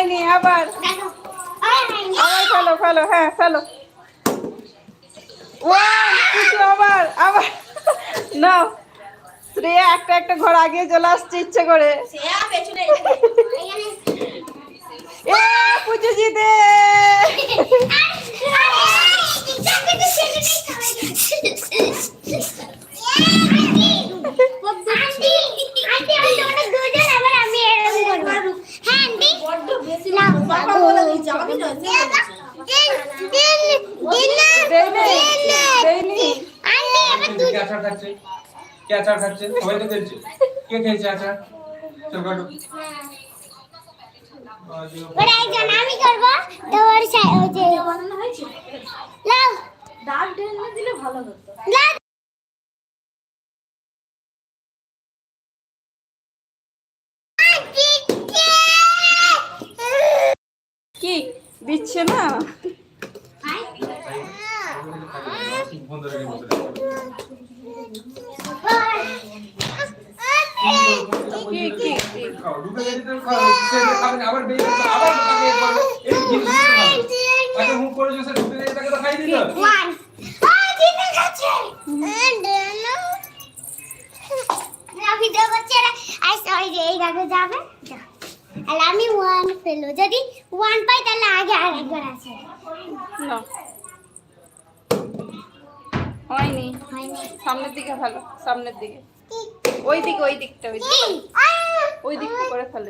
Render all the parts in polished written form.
হয়নি, আবার ফেলো ফেলো, হ্যাঁ ফেলো। কিছু আবার আবার নাও। শ্রেয়া একটা একটা ঘর আগে চলে আসছে ইচ্ছে করে। পুজো জিতে। আচার খাচ্ছে, সবাই তো খেলছে। কে খেলছে আচার? চল কাটো। আমি করব। তোর ওই যে বানানো হয়েছে। লাও ডাল ঢেলে দিলে ভালো হতো। কি দিচ্ছে না? আমি 1 ফেলো, যদি 1 পাই তাহলে আগে আরেকবার আছে। না হয়নি, সামনের দিকে ভালো, সামনের দিকে, ওই দিকে, ওই দিকটা, ওই দিকে, ওই দিকটা করে ফেলো।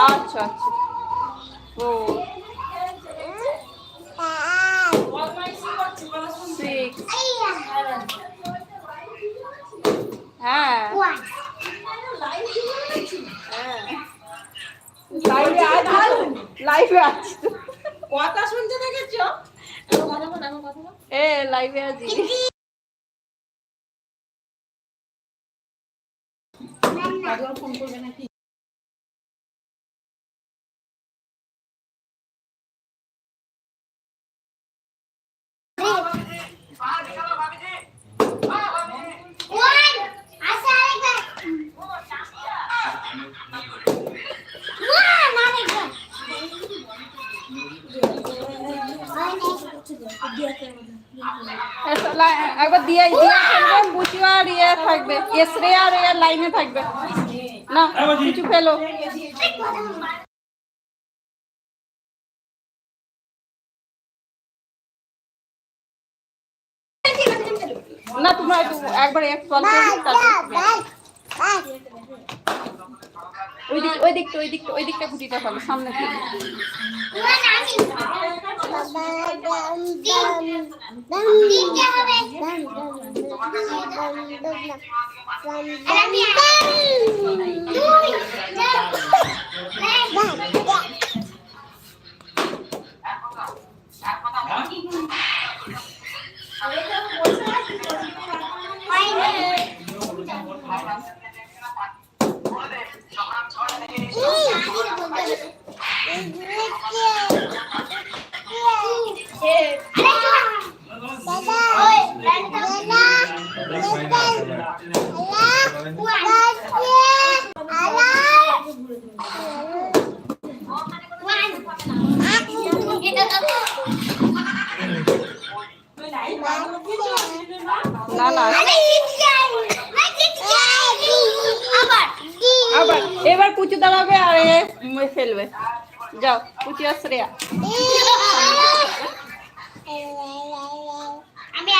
আচ্ছা আচ্ছা। ও 6, হ্যাঁ লাইভে আছি, কথা শুনতে দেখেছো? লাইভে আছি। ফোন করবে নাকি? একবার দিয়ে ফেলবেন, বুঝি আর ইয়ে থাকবে, শ্রেয়া আর ইয়ে লাইনে থাকবে না, কিছু ফেলো। না তোমরা একবার এক সলভ ওই দিকটা গুটিটা ফেলো, সামনে থেকে। না না আবার এবার পুচু দাঁড়াবে আর ফেলবে। যাও পুচু আর শ্রেয়া। আমি